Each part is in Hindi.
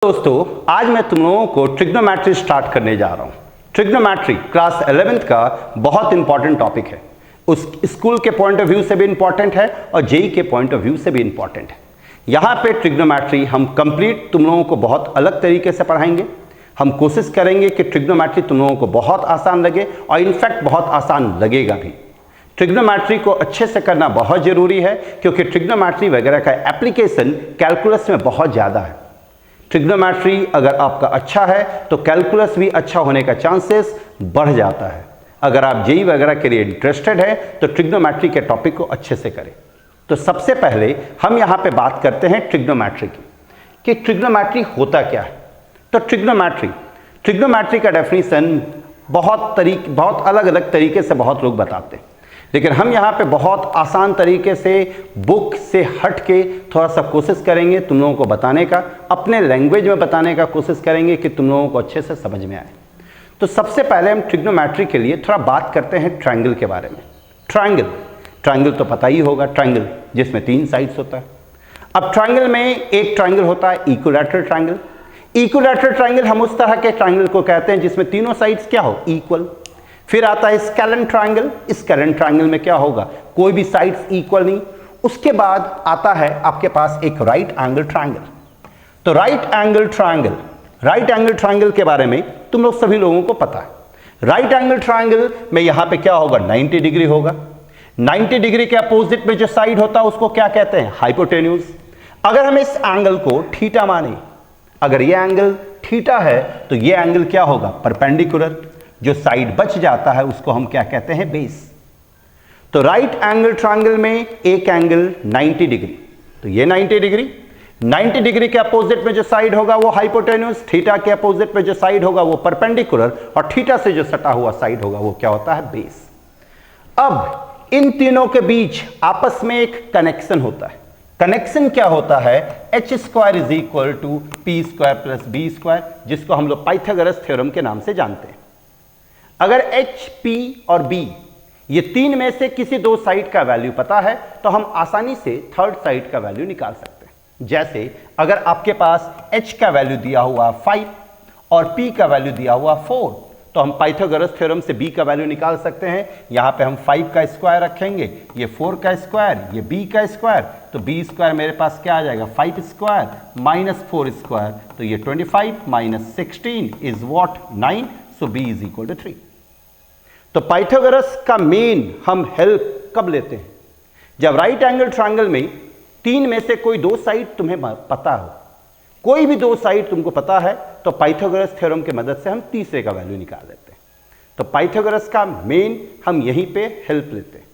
दोस्तों, आज मैं तुम लोगों को ट्रिग्नोमेट्री स्टार्ट करने जा रहा हूं। ट्रिग्नोमेट्री क्लास 11th का बहुत इंपॉर्टेंट टॉपिक है। उस स्कूल के पॉइंट ऑफ व्यू से भी इंपॉर्टेंट है और जेई के पॉइंट ऑफ व्यू से भी इंपॉर्टेंट है। यहां पे ट्रिग्नोमेट्री हम कंप्लीट तुम लोगों को बहुत अलग तरीके से पढ़ाएंगे। हम कोशिश करेंगे कि ट्रिग्नोमेट्री तुम लोगों को बहुत आसान लगे और इनफैक्ट बहुत आसान लगेगा भी। ट्रिग्नोमेट्री को अच्छे से करना बहुत जरूरी है क्योंकि ट्रिग्नोमेट्री वगैरह का एप्लीकेशन कैलकुलस में बहुत ज़्यादा है। ट्रिग्नोमेट्री अगर आपका अच्छा है तो कैलकुलस भी अच्छा होने का चांसेस बढ़ जाता है। अगर आप जेई वगैरह के लिए इंटरेस्टेड है तो ट्रिग्नोमेट्री के टॉपिक को अच्छे से करें। तो सबसे पहले हम यहाँ पे बात करते हैं ट्रिग्नोमेट्री की कि ट्रिग्नोमेट्री होता क्या है। तो ट्रिग्नोमेट्री का डेफिनेशन बहुत अलग अलग तरीके से बहुत लोग बताते हैं, लेकिन हम यहाँ पे बहुत आसान तरीके से बुक से हट के थोड़ा सा कोशिश करेंगे तुम लोगों को बताने का, अपने लैंग्वेज में बताने का कोशिश करेंगे कि तुम लोगों को अच्छे से समझ में आए। तो सबसे पहले हम ट्रिग्नोमेट्री के लिए थोड़ा बात करते हैं ट्रायंगल के बारे में। ट्रायंगल तो पता ही होगा, ट्रायंगल जिसमें 3 साइड्स होता है। अब ट्रायंगल में एक ट्रायंगल होता है इक्विलैटरल ट्रायंगल। इक्विलैटरल ट्रायंगल हम उस तरह के ट्रायंगल को कहते हैं जिसमें तीनों साइड्स क्या हो, इक्वल। फिर आता है स्केलन ट्रायंगल। स्केलन ट्रायंगल में क्या होगा, कोई भी साइड्स इक्वल नहीं। उसके बाद आता है आपके पास एक राइट एंगल ट्रायंगल। तो राइट एंगल ट्रायंगल के बारे में तुम लोग सभी लोगों को पता है। राइट एंगल ट्रायंगल में यहां पे क्या होगा, 90 डिग्री होगा। 90 डिग्री के अपोजिट में जो साइड होता है उसको क्या कहते हैं, हाइपोटेन्यूज। अगर हम इस एंगल को थीटा माने, अगर ये एंगल थीटा है तो ये एंगल क्या होगा, परपेंडिकुलर। जो साइड बच जाता है उसको हम क्या कहते हैं, बेस। तो राइट एंगल ट्रायंगल में एक एंगल 90 डिग्री, तो ये 90 डिग्री के अपोजिट में जो साइड होगा वो हाइपोटेन्यूज, थीटा के अपोजिट में जो साइड होगा वो परपेंडिकुलर और थीटा से जो सटा हुआ साइड होगा वो क्या होता है, बेस। अब इन तीनों के बीच आपस में एक कनेक्शन होता है। कनेक्शन क्या होता है, h² = p² + b², जिसको हम लोग पाइथागोरस थ्योरम के नाम से जानते हैं। अगर h, p और b ये 3 में से किसी 2 साइड का वैल्यू पता है तो हम आसानी से थर्ड साइड का वैल्यू निकाल सकते हैं। जैसे अगर आपके पास h का वैल्यू दिया हुआ 5 और p का वैल्यू दिया हुआ 4, तो हम पाइथागोरस थ्योरम से b का वैल्यू निकाल सकते हैं। यहां पे हम 5 का स्क्वायर रखेंगे, ये 4 का स्क्वायर, ये b का स्क्वायर, तो b² मेरे पास क्या आ जाएगा, 5² - 4², तो ये 25 - 16 इज व्हाट, 9। So b = 3। तो पाइथागोरस का मेन हम हेल्प कब लेते हैं, जब राइट एंगल ट्रायंगल में 3 में से कोई 2 साइड तुम्हें पता हो। कोई भी 2 साइड तुमको पता है तो पाइथागोरस थ्योरम की मदद से हम तीसरे का वैल्यू निकाल लेते हैं। तो पाइथागोरस का मेन हम यहीं पे हेल्प लेते हैं।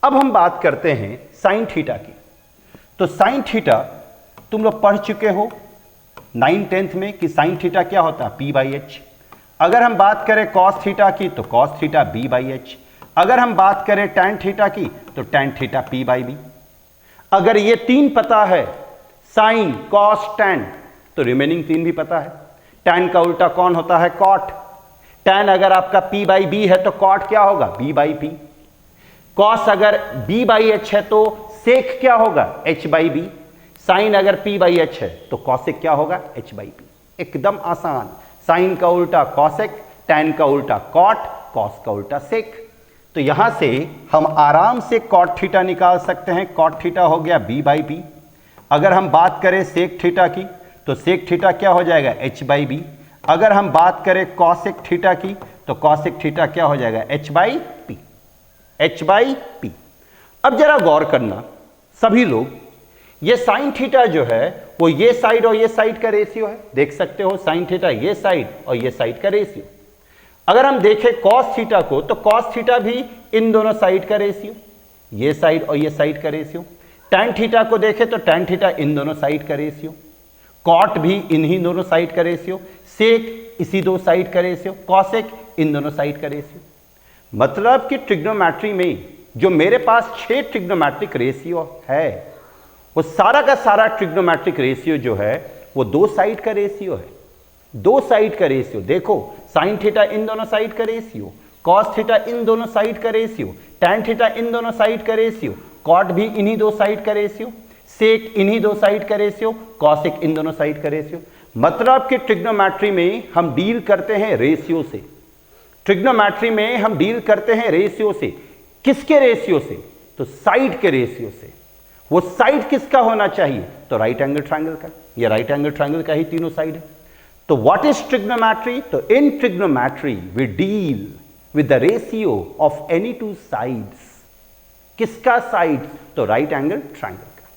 अब हम बात करते हैं साइन थीटा की। तो साइन थीटा तुम लोग पढ़ चुके हो 9th 10th में कि साइन थीटा क्या होता है, p/h। अगर हम बात करें कॉस थीटा की तो कॉस थीटा b/h। अगर हम बात करें टैन थीटा की तो टैन थीटा p/b। अगर ये 3 पता है, साइन, कॉस, टैन, तो रिमेनिंग 3 भी पता है। टैन का उल्टा कौन होता है, कॉट। टैन अगर आपका p/b है तो कॉट क्या होगा, b/p। कॉस अगर b/h है तो सेक क्या होगा, h/b। साइन अगर p/h है तो कॉसेक क्या होगा, h/p। एकदम आसान। साइन का उल्टा कॉसेक, टैन का उल्टा कॉट, कॉस का उल्टा सेक। तो यहां से हम आराम से कॉट थीटा निकाल सकते हैं। कॉट थीटा हो गया b/p। अगर हम बात करें सेक थीटा की तो सेक थीटा क्या हो जाएगा, h/b। अगर हम बात करें कॉसेक थीटा की तो कॉसेक थीटा क्या हो जाएगा, h/p। अब जरा गौर करना सभी लोग, ये साइन थीटा जो है वो ये साइड और ये साइड का रेशियो है। देख सकते हो साइन थीटा ये साइड और ये साइड का रेशियो। अगर हम देखें कॉस थीटा को तो कॉस थीटा भी इन दोनों साइड का रेशियो, ये साइड और ये साइड का रेशियो। टैन थीटा को देखें तो टैन थीटा इन दोनों साइड का रेशियो। कॉट भी इन्हीं दोनों साइड का रेशियो। सेक इसी 2 साइड का रेशियो। कॉसेक इन दोनों साइड का रेशियो। मतलब कि ट्रिग्नोमेट्री में जो मेरे पास 6 ट्रिग्नोमेट्रिक रेशियो है, वो सारा का सारा ट्रिग्नोमेट्रिक रेशियो जो है वो 2 साइड का रेशियो है। 2 साइड का रेशियो देखो, साइन थीटा इन दोनों साइड का रेशियो, कॉस थीटा इन दोनों साइड का रेशियो, टैन थीटा इन दोनों साइड का रेशियो, कॉट भी इन्हीं 2 साइड का रेशियो, सेक इन्हीं 2 साइड का रेशियो, कॉसेक इन दोनों साइड का रेशियो। मतलब कि ट्रिग्नोमेट्री में हम डील करते हैं रेशियो से। ट्रिग्नोमेट्री में हम डील करते हैं रेशियो से। किसके रेशियो से? तो साइड के रेशियो से। वो साइड किसका होना चाहिए? तो राइट एंगल ट्रायंगल का। ये राइट एंगल ट्रायंगल का ही तीनों साइड है। तो व्हाट इज ट्रिग्नोमेट्री? तो in trigonometry we deal with the ratio of any two sides. किसका साइड? तो राइट एंगल ट्रायंगल का।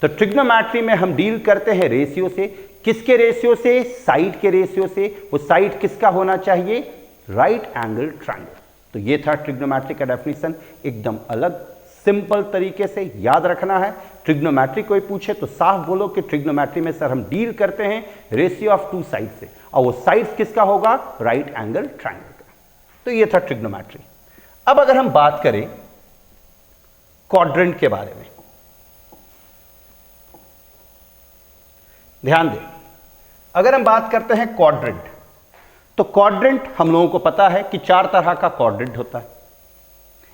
तो ट्रिग्नोमेट्री में हम डील करते हैं रेशियो से। किसके रेशियो से? साइड के रेशियो से। वो साइड किसका होना चाहिए? Right angle triangle. तो ये था ट्रिग्नोमेट्री का डेफिनेशन, एकदम अलग सिंपल तरीके से याद रखना है। ट्रिग्नोमेट्री कोई पूछे तो साफ बोलो कि ट्रिग्नोमेट्री में सर हम डील करते हैं रेशियो ऑफ टू साइड से, और वो साइड्स किसका होगा? राइट एंगल ट्रायंगल का। तो ये था ट्रिग्नोमेट्री। अब अगर हम बात करें क्वाड्रेंट के बारे में, ध्यान दें, अगर हम बात करते हैं क्वाड्रेंट, तो क्वाड्रेंट हम लोगों को पता है कि 4 तरह का क्वाड्रेंट होता है।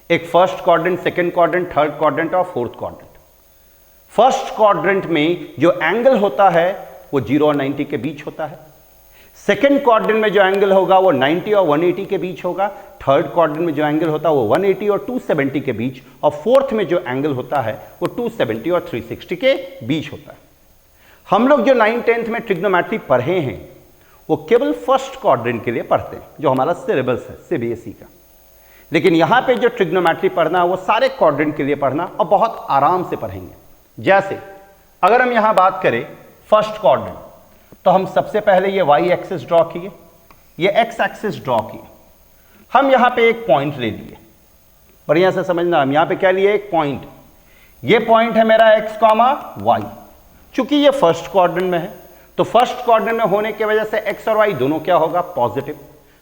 एक first quadrant, second quadrant, third quadrant और फोर्थ क्वाड्रेंट। फर्स्ट क्वाड्रेंट में जो एंगल होता है वो 0 और 90 के बीच होता है। सेकंड क्वाड्रेंट में जो एंगल होगा वो 90 और 180 के बीच होगा। थर्ड क्वाड्रेंट में जो एंगल होता है वो 180 और 270 के बीच, और फोर्थ में जो एंगल होता है वो 270 और 360 के बीच होता है। हम लोग जो 9th 10th में ट्रिग्नोमेट्री पढ़े हैं वो केवल फर्स्ट क्वाड्रेंट के लिए पढ़ते हैं, जो हमारा सिलेबस है सीबीएसई का। लेकिन यहां पे जो ट्रिग्नोमेट्री पढ़ना है वो सारे क्वाड्रेंट के लिए पढ़ना, और बहुत आराम से पढ़ेंगे। जैसे अगर हम यहां बात करें फर्स्ट क्वाड्रेंट, तो हम सबसे पहले ये वाई एक्सिस ड्रॉ किए, ये एक्स एक्सिस ड्रॉ किए। हम यहां पे एक पॉइंट ले लिए, बढ़िया से समझना, हम यहां पे क्या लिए? एक पॉइंट। ये पॉइंट है मेरा एक्स कॉमा वाई। चूंकि ये फर्स्ट क्वाड्रेंट में है, तो फर्स्ट क्वाड्रेंट में होने की वजह से एक्स और वाई दोनों क्या होगा? पॉजिटिव।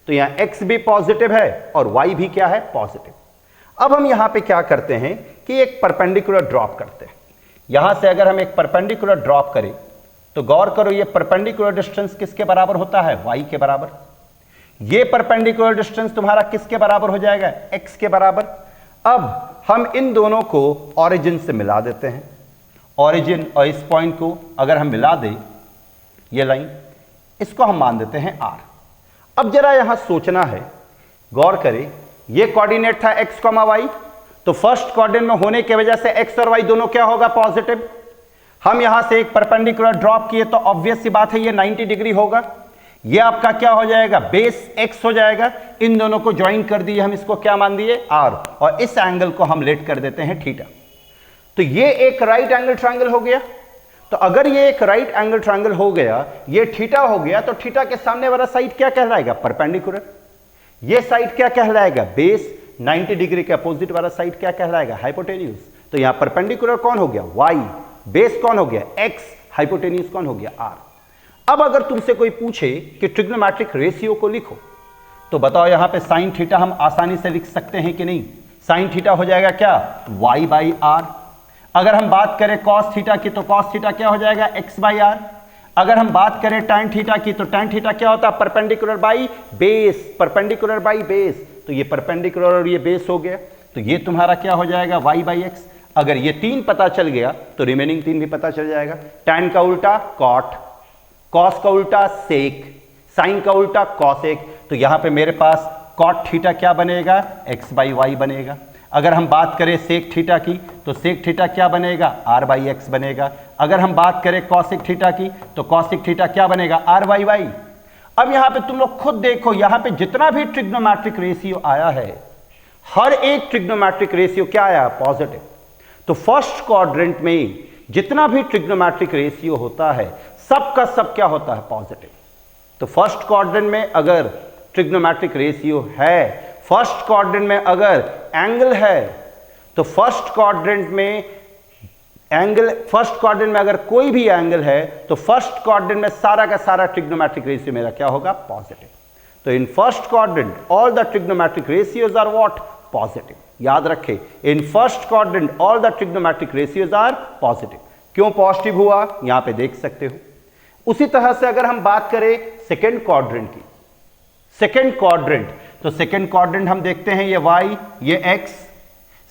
तो यहां एक्स भी पॉजिटिव है और वाई भी क्या है? पॉजिटिव। अब हम यहां पे क्या करते हैं कि एक परपेंडिकुलर ड्रॉप करते हैं। यहां से अगर हम एक परपेंडिकुलर ड्रॉप करें तो गौर करो, ये परपेंडिकुलर डिस्टेंस किसके बराबर होता है? वाई के बराबर। ये परपेंडिकुलर डिस्टेंस तुम्हारा किसके बराबर हो जाएगा? एक्स के बराबर। अब हम इन दोनों को ऑरिजिन से मिला देते हैं। ऑरिजिन और इस पॉइंट को अगर हम मिला दें, ये लाइन, इसको हम मान देते हैं आर। अब जरा यहां सोचना है, गौर करें, ये कोऑर्डिनेट था एक्स कॉमा वाई, तो फर्स्ट क्वाड्रेंट में होने की वजह से एक्स और वाई दोनों क्या होगा? पॉजिटिव। हम यहां से एक परपेंडिकुलर ड्रॉप किए तो ऑब्वियस सी बात है ये 90 डिग्री होगा। ये आपका क्या हो जाएगा? बेस एक्स हो जाएगा। इन दोनों को ज्वाइन कर दिए, हम इसको क्या मान दिए? आर, और इस एंगल को हम लेट कर देते हैं थीटा। तो ये एक राइट एंगल ट्रायंगल हो गया। तो अगर ये एक राइट एंगल ट्रायंगल हो गया, ये थीटा हो गया, तो थीटा के सामने वाला साइड क्या कहलाएगा? परपेंडिकुलर। ये साइड क्या कहलाएगा? बेस। 90 डिग्री के अपोजिट वाला साइड क्या कहलाएगा? हाइपोटेन्यूज। तो यहां परपेंडिकुलर कौन हो गया? वाई। बेस कौन हो गया? एक्स। हाइपोटेन्यूज कौन हो गया? आर। अब अगर तुमसे कोई पूछे कि ट्रिग्नोमेट्रिक रेशियो को लिखो, तो बताओ यहां पे साइन थीटा हम आसानी से लिख सकते हैं कि नहीं? साइन थीटा हो जाएगा क्या? Y by r. अगर हम बात करें कॉस थीटा की, तो कॉस थीटा क्या हो जाएगा? X by r. अगर हम बात करें टैन थीटा की, तो टैन थीटा क्या होता है? Perpendicular by base. Perpendicular by base. तो ये परपेंडिकुलर और ये बेस हो गया, तो ये तुम्हारा क्या हो जाएगा? Y by x. अगर ये 3 पता चल गया तो रिमेनिंग 3 भी पता चल जाएगा। टैन का उल्टा कॉट, कॉस का उल्टा सेक, साइन का उल्टा कॉसेक। तो यहां पे मेरे पास कॉट थीटा क्या बनेगा? एक्स बाई वाई बनेगा। अगर हम बात करें सेक थीटा की, तो सेक थीटा क्या बनेगा? आर बाई एक्स बनेगा। अगर हम बात करें कॉसिक थीटा की, तो कॉसिक थीटा क्या बनेगा? R by y. अब यहां पे तुम लोग खुद देखो, यहां पे जितना भी ट्रिग्नोमेट्रिक रेशियो आया है, हर एक ट्रिग्नोमेट्रिक रेशियो क्या आया? पॉजिटिव। तो फर्स्ट क्वाड्रेंट में जितना भी ट्रिग्नोमेट्रिक रेशियो होता है, सबका सब क्या होता है? पॉजिटिव। तो फर्स्ट क्वाड्रेंट में अगर ट्रिग्नोमेट्रिक रेशियो है, फर्स्ट क्वाड्रेंट में अगर एंगल है, तो फर्स्ट क्वाड्रेंट में अगर कोई भी एंगल है, तो फर्स्ट क्वाड्रेंट में सारा का सारा ट्रिग्नोमेट्रिक रेशियो मेरा क्या होगा? पॉजिटिव। तो in first quadrant all the trigonometric ratios are what? Positive. याद रखें, in first quadrant all the trigonometric ratios are positive. क्यों पॉजिटिव हुआ? यहां पे देख सकते हो। उसी तरह से अगर हम बात करें सेकेंड क्वाड्रेंट की, सेकेंड क्वाड्रेंट, तो सेकेंड क्वाड्रेंट हम देखते हैं ये y, ये x।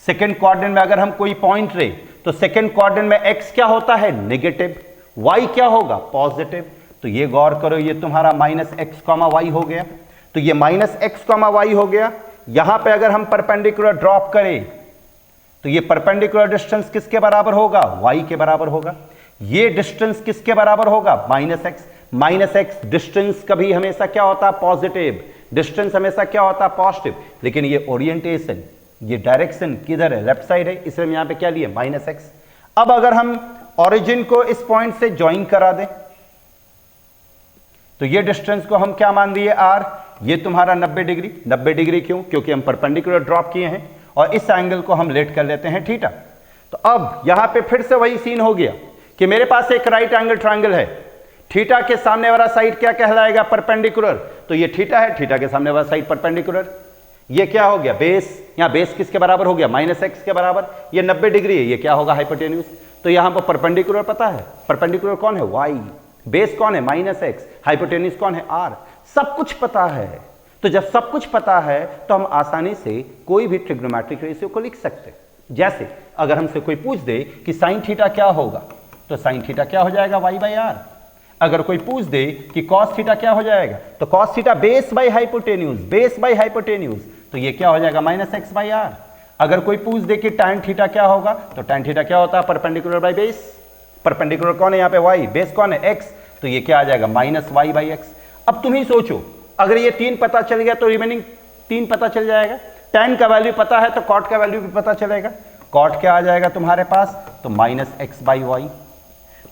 सेकेंड क्वाड्रेंट में अगर हम कोई पॉइंट ले, तो सेकेंड क्वाड्रेंट में x क्या होता है? नेगेटिव, y क्या होगा? पॉजिटिव। तो ये गौर करो, ये तुम्हारा माइनस एक्स कॉमा वाई हो गया। तो ये माइनस एक्स कॉमा वाई हो गया। यहां पे अगर हम परपेंडिकुलर ड्रॉप करें तो ये परपेंडिकुलर डिस्टेंस किसके बराबर होगा? वाई के बराबर होगा। ये डिस्टेंस किसके बराबर होगा? Minus x. Minus x distance कभी हमेशा क्या होता है? पॉजिटिव। डिस्टेंस हमेशा क्या होता है? पॉजिटिव। लेकिन ये ओरिएंटेशन, ये डायरेक्शन किधर है? लेफ्ट साइड है, इसलिए हम यहां पे क्या लिए? Minus x. अब अगर हम ओरिजिन को इस पॉइंट से ज्वाइन करा दें तो ये डिस्टेंस को हम क्या मान दिए? आर। ये तुम्हारा 90 डिग्री। 90 डिग्री क्यों? क्योंकि हम परपेंडिकुलर ड्रॉप किए हैं और इस एंगल को हम लेट कर लेते हैं थीटा। तो अब यहां पे फिर से वही सीन हो गया कि मेरे पास एक राइट एंगल ट्रायंगल है, थीटा के सामने वाला साइड क्या कहलाएगा? परपेंडिकुलर। तो ये थीटा है, थीटा के सामने वाला साइड परपेंडिकुलर। ये क्या हो गया? बेस। यहां बेस किसके बराबर हो गया? माइनस एक्स के बराबर। ये 90 डिग्री है, ये क्या होगा? हाइपोटेन्यूज। तो यहां पर परपेंडिकुलर पता है, परपेंडिकुलर कौन है? वाई। बेस कौन है? Minus x. हाइपोटेन्यूज कौन है? आर। सब कुछ पता है। तो जब सब कुछ पता है तो हम आसानी से कोई भी ट्रिग्नोमेट्रिक रेशियो को लिख सकते हैं। जैसे अगर हमसे कोई पूछ दे कि साइन थीटा क्या होगा, तो साइन थीटा क्या हो जाएगा? Y by r. अगर कोई पूछ दे कि कॉस थीटा क्या हो जाएगा, तो cos theta base by hypotenuse, base by hypotenuse, तो ये क्या हो जाएगा? Minus x by r. अगर कोई पूछ दे कि tan थीटा क्या होगा, तो tan थीटा क्या होता है? Perpendicular by base. परपेंडिकुलर कौन है यहाँ पे? y। बेस कौन है? x। तो ये क्या आ जाएगा? Minus y by x. अब तुम ही सोचो, अगर ये 3 पता चल गया तो रिमेनिंग 3 पता चल जाएगा। tan का वैल्यू पता है तो cot का वैल्यू भी पता चलेगा। cot क्या आ जाएगा तुम्हारे पास? तो minus x by y.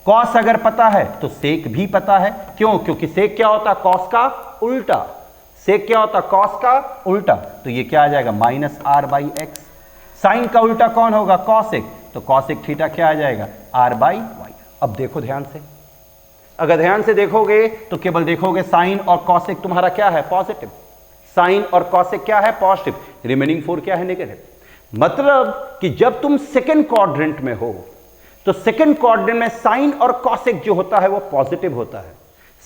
cos अगर पता है तो sec भी पता है। क्यों? क्योंकि sec क्या होता है? cos का उल्टा। sec क्या होता है? cos का उल्टा। तो ये क्या आ जाएगा? Minus r by x. Sine का उल्टा कौन होगा? कॉसेक। तो कॉसेक थीटा क्या आ जाएगा? R by y. अब देखो ध्यान से, अगर ध्यान से देखोगे तो केवल देखोगे साइन और कॉसेक तुम्हारा क्या है? पॉजिटिव। साइन और कॉसेक क्या है? पॉजिटिव। रिमेनिंग 4 क्या है? नेगेटिव। मतलब कि जब तुम सेकंड क्वाड्रेंट में हो तो सेकंड क्वाड्रेंट में साइन और कॉसेक जो होता है वो पॉजिटिव होता है।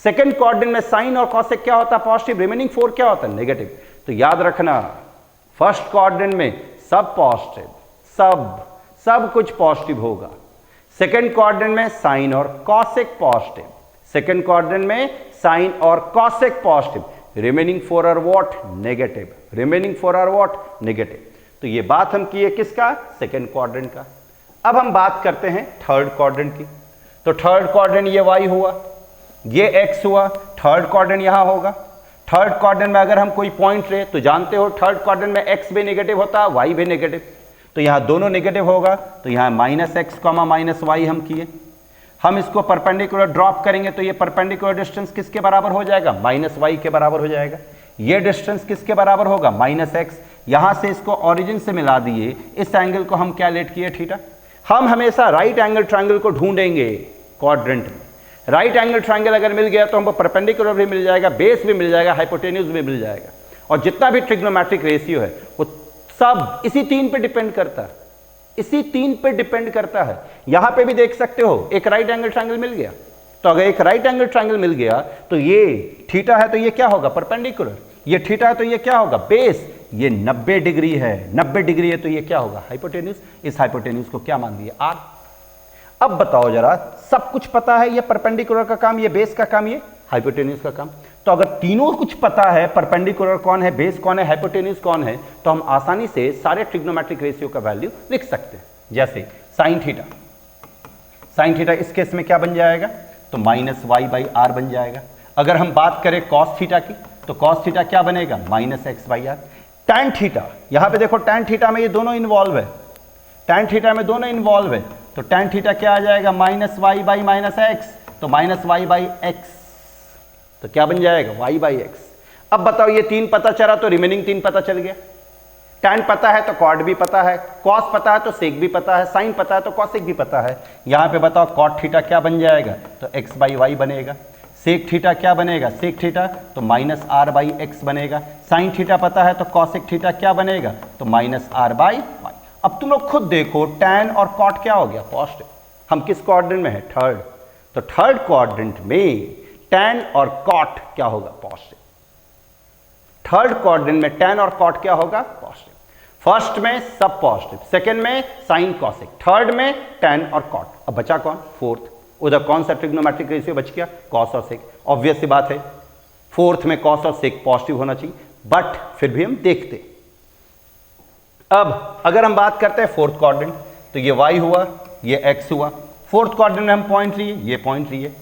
सेकंड क्वाड्रेंट में साइन और कॉसेक क्या होता है? पॉजिटिव। रिमेनिंग 4 क्या होता है? नेगेटिव। तो याद रखना, फर्स्ट क्वाड्रेंट में सब पॉजिटिव, सब कुछ पॉजिटिव होगा। सेकंड क्वाड्रेंट में साइन और कॉसेक पॉजिटिव, सेकंड क्वाड्रेंट में साइन और cosec positive. Remaining 4 are what? Negative. Remaining 4 are what? Negative. तो ये बात हम किए किसका? सेकंड क्वाड्रेंट का। अब हम बात करते हैं थर्ड क्वाड्रेंट की। तो थर्ड क्वाड्रेंट ये y हुआ, ये x हुआ, थर्ड क्वाड्रेंट यहां होगा। थर्ड क्वाड्रेंट में अगर हम कोई पॉइंट ले तो जानते हो थर्ड क्वाड्रेंट में x भी नेगेटिव होता है, y भी नेगेटिव। तो यहां दोनों नेगेटिव होगा, तो यहां minus x comma minus y हम किए। हम इसको परपेंडिकुलर ड्रॉप करेंगे तो ये परपेंडिकुलर डिस्टेंस किसके बराबर हो जाएगा? माइनस वाई के बराबर हो जाएगा। ये डिस्टेंस किसके बराबर होगा? Minus x. यहां से इसको ओरिजिन से मिला दिए, इस एंगल को हम क्या लेट किए? थीटा। हम हमेशा राइट एंगल ट्रायंगल को ढूंढेंगे क्वाड्रेंट में। राइट एंगल ट्रायंगल अगर मिल गया तो हमको परपेंडिकुलर भी मिल जाएगा, बेस भी मिल जाएगा, हाइपोटेन्यूज भी मिल जाएगा। और जितना भी ट्रिग्नोमेट्रिक रेशियो है वो सब इसी 3 पे डिपेंड करता है, इसी 3 पे डिपेंड करता है। यहां पे भी देख सकते हो एक राइट एंगल ट्रायंगल मिल गया, तो अगर एक राइट एंगल ट्रायंगल मिल गया तो ये थीटा है तो ये क्या होगा? परपेंडिकुलर। ये थीटा है तो ये क्या होगा? बेस। ये 90 डिग्री है, 90 डिग्री है तो ये क्या होगा? हाइपोटेन्यूज। इस हाइपोटेन्यूज को क्या मान दिया? आर। अब बताओ जरा, सब कुछ पता है, ये परपेंडिकुलर का काम, ये बेस का काम, ये हाइपोटेन्यूज का काम। तो अगर तीनों कुछ पता है, परपेंडिकुलर कौन है, बेस कौन है, हाइपोटेन्यूज कौन है, तो हम आसानी से सारे ट्रिग्नोमेट्रिक रेशियो का वैल्यू लिख सकते हैं। जैसे साइन थीटा, साइन थीटा इस केस में क्या बन जाएगा? तो माइनस वाई बाई आर बन जाएगा। अगर हम बात करें कॉस थीटा की तो कॉस थीटा क्या बनेगा? Minus x by r. Tan theta, यहां पे देखो टैन थीटा में ये दोनों इन्वॉल्व है, टैन थीटा में दोनों इन्वॉल्व है, तो टैन थीटा क्या आ जाएगा? Minus y by minus x. तो माइनस वाई बाई एक्स, तो क्या बन जाएगा? Y by x. अब बताओ, ये 3 पता चला तो रिमेनिंग 3 पता चल गया। टैन पता है तो कॉट भी पता है, कॉस पता है तो सेक भी पता है, साइन पता है तो कॉसेक भी पता है। यहां पे बताओ कॉट थीटा क्या बन जाएगा? तो एक्स बाई वाई बनेगा। सेक थीटा क्या बनेगा? सेक थीटा तो माइनस आर बाई एक्स बनेगा। साइन थीटा पता है तो कॉसेक थीटा क्या बनेगा? तो माइनस आर बाई वाई। अब तुम लोग खुद देखो, टैन और कॉट क्या हो गया? पॉजिटिव। हम किस क्वाड्रेंट में है? थर्ड। तो थर्ड क्वाड्रेंट में टैन और कॉट क्या होगा? पॉजिटिव। थर्ड क्वाड्रेंट में टैन और कॉट क्या होगा? पॉजिटिव। फर्स्ट में सब पॉजिटिव, सेकंड में साइन कॉसेक, थर्ड में टैन और कॉट। अब बचा कौन? फोर्थ। उधर कौन सा ट्रिग्नोमेट्रिक रेशियो बच गया? कॉस और सेक। ऑब्वियस सी बात है, फोर्थ में कॉस और सेक पॉजिटिव होना चाहिए, बट फिर भी हम देखते। अब अगर हम बात करते हैं फोर्थ क्वाड्रेंट, तो ये y हुआ, ये x हुआ। फोर्थ क्वाड्रेंट में हम पॉइंट लिए, ये पॉइंट लिए।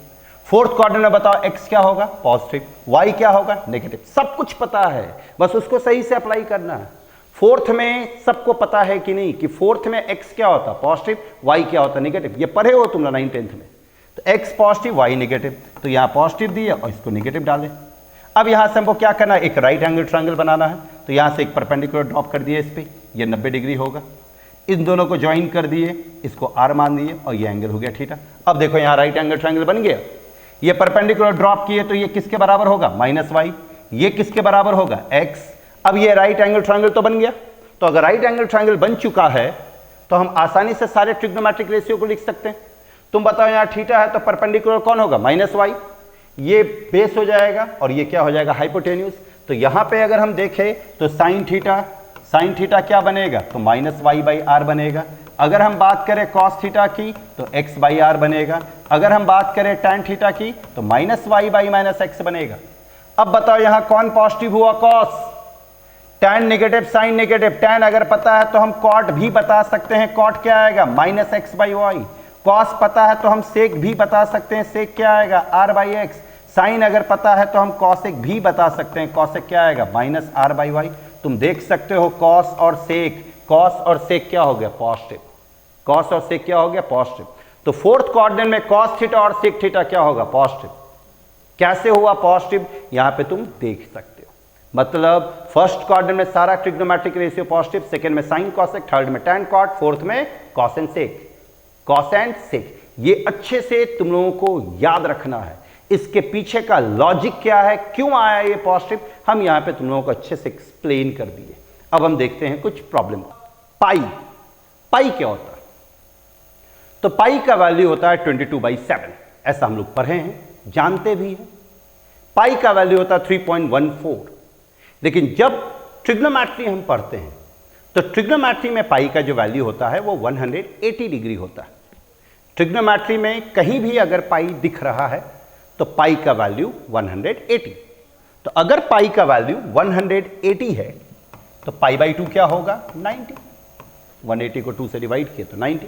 फोर्थ क्वाड्रेंट में बताओ x क्या होगा? पॉजिटिव, y क्या होगा? नेगेटिव। सब कुछ पता है, बस उसको सही से अप्लाई करना है। फोर्थ में सबको पता है कि नहीं कि फोर्थ में x क्या होता? पॉजिटिव, y क्या होता? नेगेटिव। ये पढ़े हो तुम लोग 9th 10th में। तो x पॉजिटिव, y नेगेटिव, तो यहां पॉजिटिव दिए और इसको नेगेटिव डाले। अब यहां से हमको क्या करना है? एक राइट एंगल ट्रायंगल बनाना है, तो यहां से एक परपेंडिकुलर ड्रॉप कर दिए इस पे, ये 90 डिग्री होगा। इन दोनों को ज्वाइन कर दिए, इसको r मान दिए और ये एंगल हो गया थीटा। अब देखो यहां राइट एंगल ट्रायंगल बन गया। ये परपेंडिकुलर ड्रॉप किए तो ये किसके बराबर होगा? -y। ये किसके बराबर होगा? x। अब ये राइट एंगल ट्रायंगल तो बन गया। तो अगर राइट एंगल ट्रायंगल बन चुका है तो हम आसानी से सारे ट्रिग्नोमेट्रिक रेशियो को लिख सकते हैं। तुम बताओ यहां थीटा है तो परपेंडिकुलर कौन होगा? -y। ये बेस हो जाएगा और ये क्या हो जाएगा? हाइपोटेन्यूज। तो यहां पे अगर हम देखें तो साइन थीटा क्या बनेगा? तो -y/r बनेगा। अगर हम बात करें कॉस थीटा की तो x/r बनेगा। अगर हम बात करें टैन थीटा की तो -y/-x बनेगा। अब बताओ यहां कौन पॉजिटिव हुआ? Cos. Tan negative, sine negative. Tan अगर पता है तो हम कॉट भी बता सकते हैं, कॉट क्या आएगा? -x/y। कॉस पता है तो हम सेक भी बता सकते हैं, सेक क्या आएगा? r/x। साइन अगर पता है तो हम कॉसेक भी बता सकते हैं, कॉसेक क्या आएगा? -r/y। तुम देख सकते हो कॉस और सेक क्या हो गया? पॉजिटिव। कॉस और सेक क्या हो गया? पॉजिटिव। तो फोर्थ क्वाड्रेंट में कॉस थीटा और सेक थीटा क्या होगा? पॉजिटिव। कैसे हुआ पॉजिटिव? यहां पे तुम देख सकते हो। मतलब फर्स्ट क्वाड्रेंट में सारा ट्रिग्नोमेट्रिक रेशियो पॉजिटिव, सेकंड में साइन कॉसेक, थर्ड में टैन कॉट, फोर्थ में कॉस एंड सेक। ये अच्छे से तुम लोगों को याद रखना है। इसके पीछे का लॉजिक क्या है, क्यों आया ये पॉजिटिव, हम यहां पे तुम लोगों को अच्छे से एक्सप्लेन कर दिए। अब हम देखते हैं कुछ प्रॉब्लम। पाई क्या होता है? तो पाई का वैल्यू होता है 22/7। ऐसा हम लोग पढ़े हैं, जानते भी हैं। पाई का वैल्यू होता है 3.14। लेकिन जब ट्रिग्नोमेट्री हम पढ़ते हैं तो ट्रिग्नोमेट्री में पाई का जो वैल्यू होता है वो 180 डिग्री होता है। ट्रिग्नोमेट्री में कहीं भी अगर पाई दिख रहा है तो पाई का वैल्यू 180। तो अगर पाई का वैल्यू 180 है तो पाई/2 क्या होगा? 90। 180 को 2 से डिवाइड किए तो 90।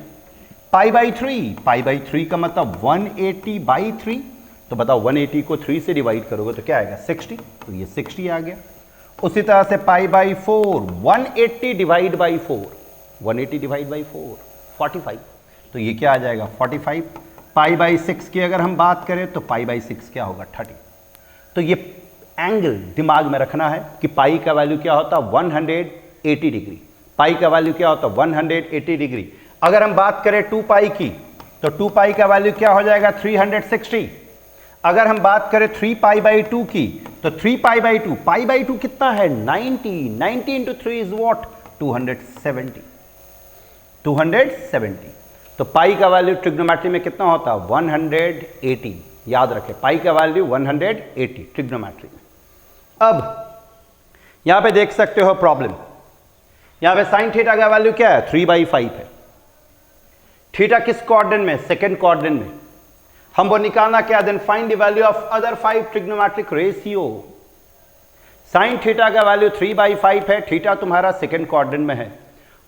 पाई/3 का मतलब 180/3। तो बताओ 180 को 3 से डिवाइड करोगे तो क्या आएगा? 60। तो ये 60 आ गया। उसी तरह से पाई/4, 180 डिवाइड बाई 4, 180 डिवाइड बाई 4, 45। तो ये क्या आ जाएगा? 45। पाई/6 की अगर हम बात करें तो पाई/6 क्या होगा? 30। तो ये एंगल दिमाग में रखना है कि पाई का वैल्यू क्या होता है? 180 डिग्री। पाई का वैल्यू क्या होता है? 180 डिग्री। अगर हम बात करें 2 पाई की तो 2 पाई का वैल्यू क्या हो जाएगा? 360। अगर हम बात करें 3 पाई/2 की तो 3 पाई/2, पाई/2 कितना है? 90। 90 इंटू 3 इज वॉट? 270। 270। तो पाई का वैल्यू ट्रिग्नोमेट्री में कितना होता है? 180। याद रखें, पाई का वैल्यू 180 ट्रिग्नोमेट्री में। अब यहां पे देख सकते हो प्रॉब्लम। यहां पे साइन थीटा का वैल्यू क्या है? 3/5 है। थीटा किस क्वाड्रेंट में? सेकंड क्वाड्रेंट में। हमको निकालना क्या? Then find the value of other 5 trigonometric ratio. Sine theta का वैल्यू 3/5 है। थीटा तुम्हारा सेकंड क्वाड्रेंट में है।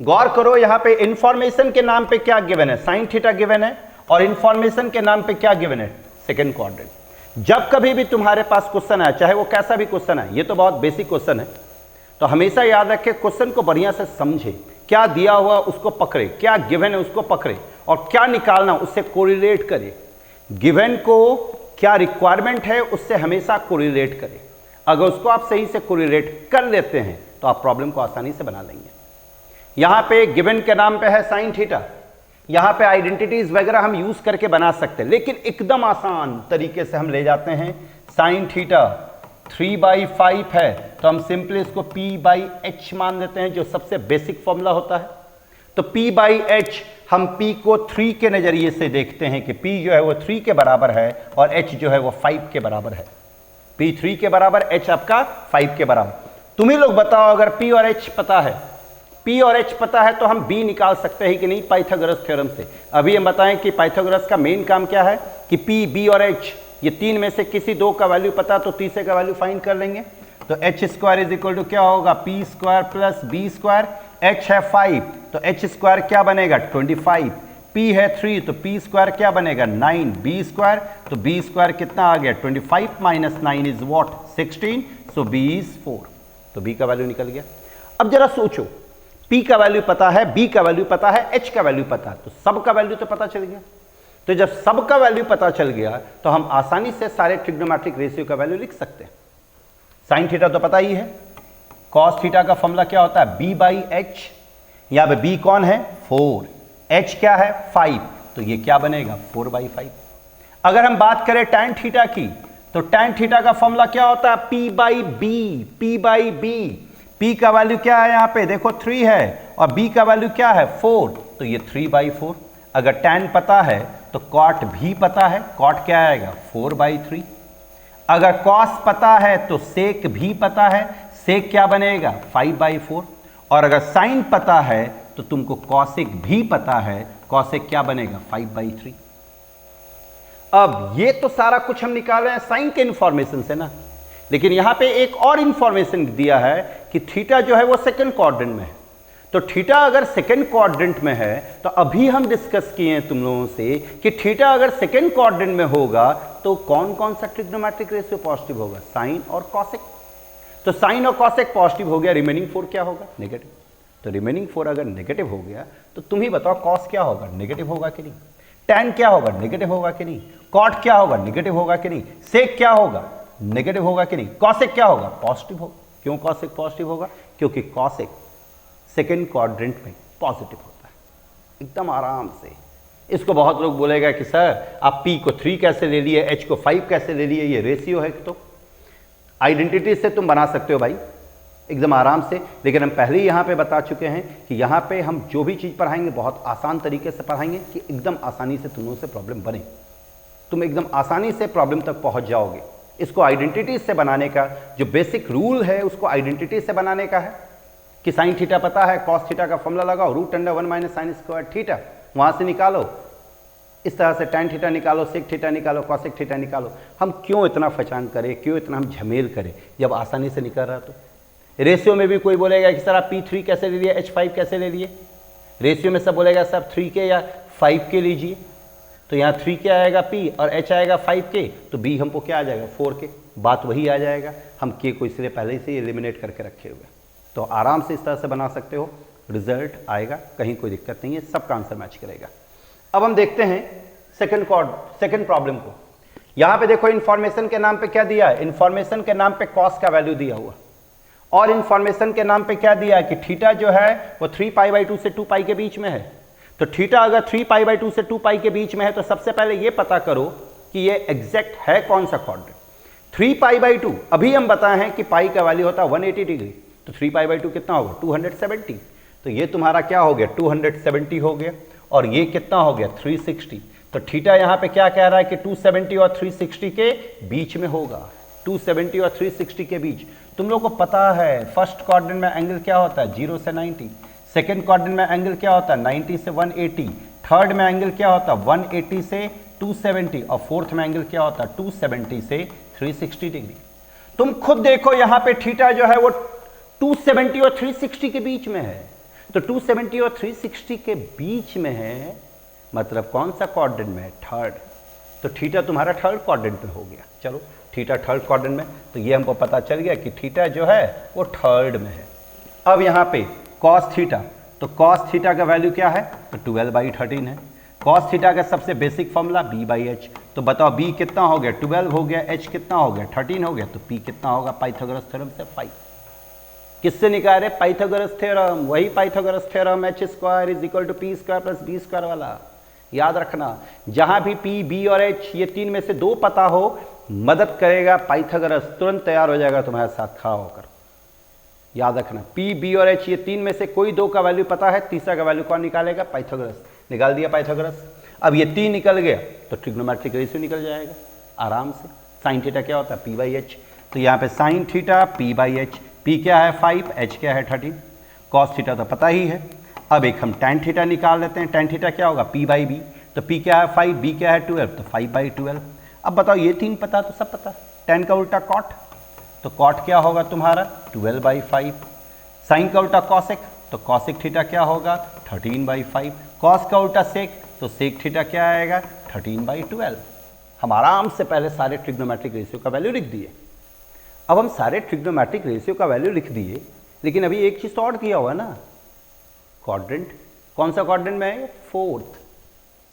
गौर करो यहां पे इंफॉर्मेशन के नाम पे क्या गिवन है? साइन थीटा गिवन है और इंफॉर्मेशन के नाम पे क्या गिवन है? Second quadrant. जब कभी भी तुम्हारे पास क्वेश्चन है, चाहे वो कैसा भी क्वेश्चन है, ये तो बहुत बेसिक क्वेश्चन है, तो हमेशा याद रखें क्वेश्चन को बढ़िया से समझे, क्या दिया हुआ उसको पकड़े, क्या गिवन है उसको पकड़े और क्या निकालना उससे कोरिलेट करे। गिवन को क्या रिक्वायरमेंट है उससे हमेशा कोरिलेट करें। अगर उसको आप सही से कोरिलेट कर लेते हैं तो आप प्रॉब्लम को आसानी से बना लेंगे। यहां पे गिवन के नाम पे है साइन थीटा। यहां पे आइडेंटिटीज वगैरह हम यूज करके बना सकते हैं, लेकिन एकदम आसान तरीके से हम ले जाते हैं। साइन थीटा 3/5 है तो हम सिंपली इसको p/h मान लेते हैं, जो सबसे बेसिक फॉर्मूला होता है। तो p/h हम p को 3 के नजरिए से देखते हैं कि p जो है वो 3 के बराबर है और h जो है वो 5 के बराबर है। p 3 के बराबर, h आपका 5 के बराबर। तुम ही लोग बताओ, अगर p और h पता है, P और H पता है तो हम B निकाल सकते हैं कि नहीं पाइथागोरस थ्योरम से। अभी हम बताएं कि पाइथागोरस का मेन काम क्या है कि P, B और H ये तीन में से किसी दो का वैल्यू पता तो तीसरे का वैल्यू फाइंड कर लेंगे। तो h square is equal to क्या होगा, p square plus b square. H है 5 तो एच स्क्वायर क्या बनेगा 25, पी है 3 तो पी स्क्वायर क्या बनेगा 9, बी स्क्वायर तो बी स्क्वायर कितना आ गया 25 minus 9 is what 16, so b is 4। तो बी का वैल्यू निकल गया। अब जरा सोचो, पी का वैल्यू पता है, बी का वैल्यू पता है, एच का वैल्यू पता है, तो सब का वैल्यू तो पता चल गया। तो जब सब का वैल्यू पता चल गया तो हम आसानी से सारे ट्रिग्नोमेट्रिक रेशियो का वैल्यू लिख सकते हैं। साइन थीटा तो पता ही है, कॉस थीटा का फॉर्मूला क्या होता है बी बाई एच। यहां पे बी कौन है 4, एच क्या है 5, तो ये क्या बनेगा 4/5। अगर हम बात करें टैन थीटा की तो टैन थीटा का फॉर्मूला क्या होता है p by b, p by b. P का वैल्यू क्या है यहां पे देखो 3 है और बी का वैल्यू क्या है 4, तो ये 3/4। अगर टैन पता है तो कॉट भी पता है, कॉट क्या आएगा 4/3। अगर कॉस पता है तो सेक भी पता है, सेक क्या बनेगा 5/4। और अगर साइन पता है तो तुमको कॉसेक भी पता है, कॉसेक क्या बनेगा 5/3। अब ये तो सारा कुछ हम निकाल रहे हैं साइन के इंफॉर्मेशन से ना, लेकिन यहां पे एक और इंफॉर्मेशन दिया है कि थीटा जो है वो सेकंड क्वाड्रेंट में है। तो थीटा अगर सेकंड क्वाड्रेंट में है तो अभी हम डिस्कस किए हैं तुम लोगों से कि थीटा अगर सेकंड क्वाड्रेंट में होगा तो कौन कौन सा ट्रिग्नोमेट्रिक रेशियो पॉजिटिव होगा, साइन और कॉसेक। तो साइन और कॉसेक पॉजिटिव हो गया, रिमेनिंग 4 क्या होगा नेगेटिव। तो रिमेनिंग 4 अगर नेगेटिव हो गया तो तुम ही बताओ कॉस क्या होगा नेगेटिव होगा कि नहीं, टैन क्या होगा नेगेटिव होगा कि नहीं, कॉट क्या होगा नेगेटिव होगा कि नहीं, सेक क्या होगा नेगेटिव होगा कि नहीं, कॉसेक क्या होगा पॉजिटिव होगा। क्यों कॉसेक पॉजिटिव होगा, क्योंकि कॉसेक सेकेंड क्वाड्रेंट में पॉजिटिव होता है एकदम आराम से। इसको बहुत लोग बोलेगा कि सर आप P को 3 कैसे ले लिए, H को 5 कैसे ले लिए, ये रेशियो है। तो आइडेंटिटी से तुम बना सकते हो भाई एकदम आराम से, लेकिन हम पहले ही यहाँ पे बता चुके हैं कि यहाँ पे हम जो भी चीज़ पढ़ाएंगे बहुत आसान तरीके से पढ़ाएंगे कि एकदम आसानी से तुम लोगों से प्रॉब्लम बने, तुम एकदम आसानी से प्रॉब्लम तक पहुँच जाओगे। इसको आइडेंटिटी से बनाने का जो बेसिक रूल है उसको आइडेंटिटी से बनाने का है कि साइन थीटा पता है, कॉस थीटा का फॉर्मूला लगाओ √1 माइनस साइन स्क्वायर थीटा, वहां से निकालो। इस तरह से टैन थीटा निकालो, सेक थीटा निकालो, कॉसेक थीटा निकालो। हम क्यों इतना फचान करें, क्यों इतना हम झमेल करें जब आसानी से निकल रहा। तो रेशियो में भी कोई बोलेगा कि सर आप P3 कैसे ले लिए, H5 कैसे ले लिए। रेशियो में सब बोलेगा सर 3 के या 5 के लीजिए, तो यहाँ 3 के आएगा P और H आएगा 5 के, तो B हमको क्या आ जाएगा 4 के। बात वही आ जाएगा, हम K को इसलिए पहले से एलिमिनेट करके रखे हुए। तो आराम से इस तरह से बना सकते हो, रिजल्ट आएगा, कहीं कोई दिक्कत नहीं है, सबका आंसर मैच करेगा। अब हम देखते हैं सेकंड प्रॉब्लम को। यहां पे देखो इन्फॉर्मेशन के नाम पे क्या दिया है, इन्फॉर्मेशन के नाम पे कॉस का वैल्यू दिया हुआ और इन्फॉर्मेशन के नाम पे क्या दिया है कि थीटा जो है वो 3π/2 से 2π के बीच में है। तो थीटा अगर 3π/2 से 2π के बीच में है तो सबसे पहले ये पता करो कि ये एग्जैक्ट है कौन सा क्वाड्रेंट। 3π/2 अभी हम बताए हैं कि पाई का वैल्यू होता है 180 डिग्री, तो 3π/2 कितना होगा 270। तो ये तुम्हारा क्या हो गया 270 हो गया और ये कितना हो गया 360। तो थीटा यहाँ पे क्या कह रहा है कि 270 और 360 के बीच में होगा, 270 और 360 के बीच। तुम लोग को पता है फर्स्ट क्वाड्रेंट में एंगल क्या होता है 0 से 90, सेकेंड क्वाड्रेंट में एंगल क्या होता है 90 से 180, थर्ड में एंगल क्या होता है 180 से 270 और फोर्थ में एंगल क्या होता है 270 से 360 डिग्री। तुम खुद देखो यहाँ पे थीटा जो है वो 270 और 360 के बीच में है। तो 270 और 360 के बीच में है मतलब कौन सा क्वाड्रेंट में है, थर्ड। तो थीटा तुम्हारा थर्ड क्वाड्रेंट में हो गया। चलो थीटा थर्ड क्वाड्रेंट में, तो ये हमको पता चल गया कि थीटा जो है वो थर्ड में है। अब यहाँ पे कॉस थीटा, तो कॉस थीटा का वैल्यू क्या है तो 12/13 है। कॉस थीटा का सबसे बेसिक फॉर्मूला b/h। तो बताओ b कितना हो गया 12 हो गया, h कितना हो गया 13 हो गया, तो p कितना होगा पाइथागोरस थ्योरम से 5। किससे निकाले पाइथागोरस थ्योरम, वही Pythagoras theorem h² = p² + b² वाला। याद रखना जहां भी p, b और h ये तीन में से दो पता हो मदद करेगा पाइथागोरस, तुरंत तैयार हो जाएगा तुम्हारे साथ खड़ा होकर। याद रखना p, b और h ये तीन में से कोई दो का वैल्यू पता है, तीसरा का वैल्यू कौन निकालेगा पाइथागोरस। निकाल दिया पाइथागोरस। अब ये 3 निकल गया तो ट्रिग्नोमेट्रिक रेशियो निकल जाएगा आराम से। साइन थीटा क्या होता है p/h, तो यहाँ पे साइन थीटा p/h, p क्या है 5, h क्या है 13। कॉस थीटा तो पता ही है। अब एक हम tan थीटा निकाल लेते हैं। tan थीटा क्या होगा, p/b। तो p क्या है 5, b क्या है 12, तो 5/12। अब बताओ ये 3 पता तो सब पता। tan का उल्टा cot, तो cot क्या होगा तुम्हारा 12/5। sin का उल्टा cosec, तो cosec थीटा क्या होगा 13/5। cos का उल्टा sec, तो sec थीटा क्या आएगा 13/12। हम आराम से पहले सारे ट्रिग्नोमेट्रिक रेशियो का वैल्यू लिख दिए। अब हम सारे ट्रिग्नोमेट्रिक रेशियो का वैल्यू लिख दिए, लेकिन अभी एक चीज़ तो और किया हुआ है ना, क्वाड्रेंट। कौन सा क्वाड्रेंट में है, फोर्थ।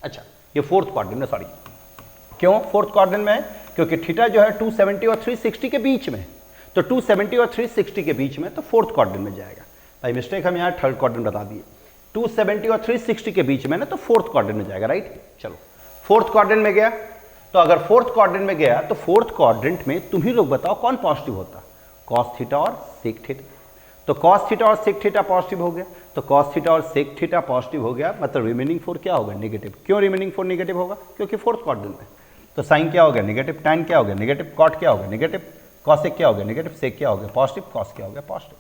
अच्छा, ये फोर्थ क्वाड्रेंट में, सॉरी, क्यों फोर्थ क्वाड्रेंट में है, क्योंकि थीटा जो है 270 और 360 के बीच में, तो 270 और 360 के बीच में, तो फोर्थ क्वाड्रेंट में जाएगा। भाई मिस्टेक, हम यहाँ थर्ड क्वाड्रेंट बता दिए। 270 और 360 के बीच में ना, तो फोर्थ क्वाड्रेंट में जाएगा, राइट। चलो फोर्थ क्वाड्रेंट में गया, तो अगर फोर्थ क्वाड्रेंट में गया तो फोर्थ क्वाड्रेंट में तुम ही लोग बताओ कौन पॉजिटिव होता, कॉस थीटा और सेक थीटा। तो कॉस थीटा और सेक थीटा पॉजिटिव हो गया, तो कॉस थीटा और सेक थीटा पॉजिटिव हो गया, मतलब रिमेनिंग 4 क्या होगा, नेगेटिव। क्यों रिमेनिंग 4 नेगेटिव होगा, क्योंकि फोर्थ क्वाड्रेंट में। तो साइन क्या हो गया नेगेटिव, टैन क्या हो गया नेगेटिव, कॉट क्या हो गया नेगेटिव, कॉसेक क्या हो गया नेगेटिव, सेक क्या हो गया पॉजिटिव, कॉस क्या हो गया पॉजिटिव।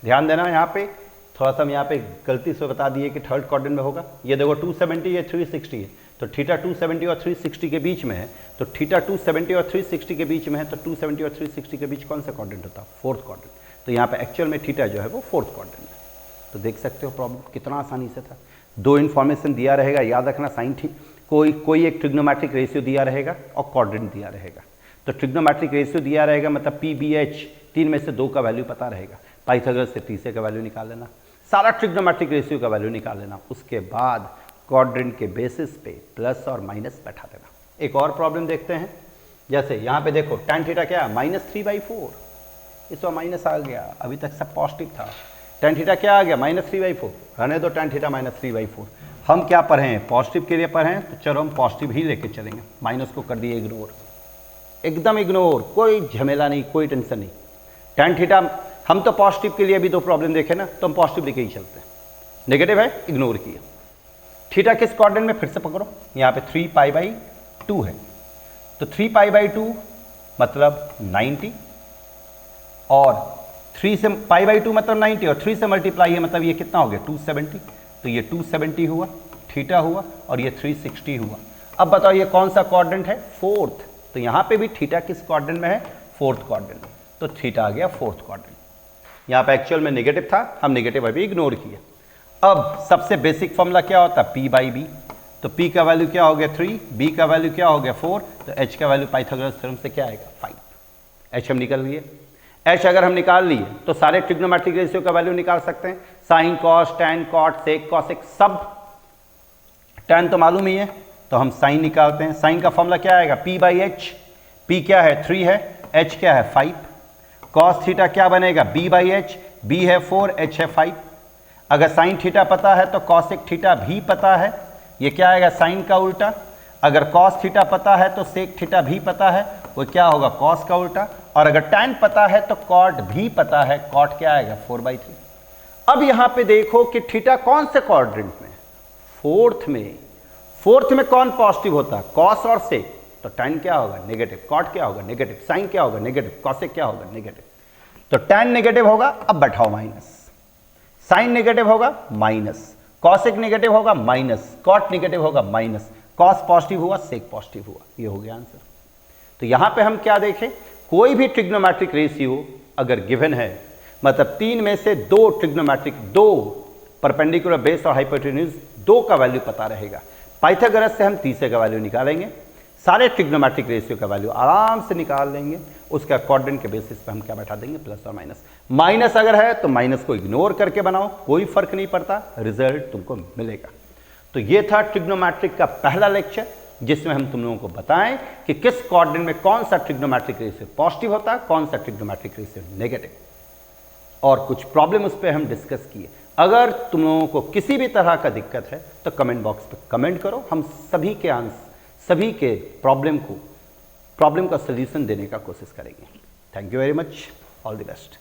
ध्यान देना, यहाँ पे थोड़ा सा हम यहाँ पे गलती से बता दिए कि थर्ड क्वाड्रेंट में होगा। ये देखो 270 है 360 है, तो थीटा 270 और 360 के बीच में है, तो थीटा 270 और 360 के बीच में है, तो 270 और 360 के बीच कौन सा क्वाड्रेंट होता है, फोर्थ क्वाड्रेंट। तो यहाँ पे एक्चुअल में थीटा जो है वो फोर्थ क्वाड्रेंट है। तो देख सकते हो प्रॉब्लम कितना आसानी से था। 2 इन्फॉर्मेशन दिया रहेगा, याद रखना, साइन थी, कोई एक ट्रिग्नोमेट्रिक रेशियो दिया रहेगा और क्वाड्रेंट दिया रहेगा। तो ट्रिग्नोमेट्रिक रेशियो दिया रहेगा, मतलब PBH 3 में से 2 का वैल्यू पता रहेगा, पाइथागोरस से तीसरे का वैल्यू निकाल लेना, सारा ट्रिग्नोमेट्रिक रेशियो का वैल्यू निकाल लेना, उसके बाद क्वाड्रेंट के बेसिस पे प्लस और माइनस बैठा देना। एक और प्रॉब्लम देखते हैं, जैसे यहाँ पे देखो tan थीटा क्या है -3/4, इस बार माइनस आ गया, अभी तक सब पॉजिटिव था। tan थीटा क्या आ गया -3/4, रहने दो tan थीटा -3/4। हम क्या पढ़े हैं, पॉजिटिव के लिए पढ़े हैं, तो चलो हम पॉजिटिव ही लेके चलेंगे, माइनस को कर दिए इग्नोर, एकदम इग्नोर, कोई झमेला नहीं, कोई टेंशन नहीं। tan थीटा हम तो पॉजिटिव के लिए भी 2 प्रॉब्लम देखे ना, तो हम पॉजिटिव लेके ही चलते हैं, नेगेटिव है इग्नोर किया। थीटा किस क्वाड्रेंट में, फिर से पकड़ो, यहाँ पे 3π/2 है, तो 3π/2 मतलब 90, और 3 से π/2 मतलब 90, और 3 से मल्टीप्लाई है, मतलब ये कितना हो गया 270, तो ये 270 हुआ, थीटा हुआ, और ये 360 हुआ। अब बताओ ये कौन सा क्वाड्रेंट है, फोर्थ। तो यहाँ पे भी थीटा किस क्वाड्रेंट में है, फोर्थ क्वाड्रेंट में, तो थीटा आ गया फोर्थ क्वाड्रेंट। यहाँ पे एक्चुअल में नेगेटिव था, हम नेगेटिव अभी इग्नोर किया। अब सबसे बेसिक फॉर्मूला क्या होता है, P/B। तो P का वैल्यू क्या हो गया 3, B का वैल्यू क्या हो गया 4, तो H का वैल्यू पाइथागोरस थ्योरम से क्या आएगा 5। H हम निकाल लिए। H अगर हम निकाल लिए तो सारे ट्रिग्नोमेट्रिक रेशियो का वैल्यू निकाल सकते हैं, sine cos tan cot sec cosec सब। टैन तो मालूम ही है, तो हम साइन निकालते हैं। साइन का फॉर्मूला क्या आएगा P/H। P क्या है 3 है, H क्या है 5। कॉस थीटा क्या बनेगा B/H, B है 4, H है 5। अगर साइन थीटा पता है तो कॉसेक थीटा भी पता है, ये क्या आएगा साइन का उल्टा। अगर कॉस थीटा पता है तो सेक थीटा भी पता है, वो क्या होगा कॉस का उल्टा। और अगर टैन पता है तो कॉट भी पता है, कॉट क्या आएगा 4/3। अब यहां पे देखो कि थीटा कौन से क्वाड्रेंट में, फोर्थ में। फोर्थ में कौन पॉजिटिव होता है, कॉस और सेक, तो टैन क्या होगा नेगेटिव, कॉट क्या होगा नेगेटिव, साइन क्या होगा नेगेटिव, कॉसेक क्या होगा नेगेटिव। तो टैन नेगेटिव होगा, अब बैठाओ माइनस, साइन नेगेटिव होगा माइनस, कॉसेक नेगेटिव होगा माइनस, कॉट नेगेटिव होगा माइनस, कॉस पॉजिटिव हुआ सेक पॉजिटिव हुआ, ये हो गया आंसर। तो यहां पे हम क्या देखें, कोई भी ट्रिग्नोमेट्रिक रेशियो अगर गिवन है, मतलब 3 में से 2 ट्रिग्नोमेट्रिक, 2 परपेंडिकुलर बेस और हाइपोटेन्यूज 2 का वैल्यू पता रहेगा। पाइथागोरस से हम तीसरे का वैल्यू निकालेंगे, सारे ट्रिग्नोमेट्रिक रेशियो का वैल्यू आराम से निकाल लेंगे, उसका क्वाड्रेंट के बेसिस पे हम क्या बैठा देंगे प्लस और माइनस। माइनस अगर है तो माइनस को इग्नोर करके बनाओ, कोई फर्क नहीं पड़ता, रिजल्ट तुमको मिलेगा। तो ये था ट्रिग्नोमेट्रिक का पहला लेक्चर, जिसमें हम तुम लोगों को बताएं कि किस क्वाड्रेंट में कौन सा ट्रिग्नोमेट्रिक रेशियो पॉजिटिव होता है, कौन सा ट्रिग्नोमेट्रिक रेशियो नेगेटिव, और कुछ प्रॉब्लम उस पर हम डिस्कस किए। अगर तुम लोगों को किसी भी तरह का दिक्कत है तो कमेंट बॉक्स पे कमेंट करो, हम सभी के आंसर, सभी के प्रॉब्लम का सलूशन देने का कोशिश करेंगे। Thank you very much, all the best.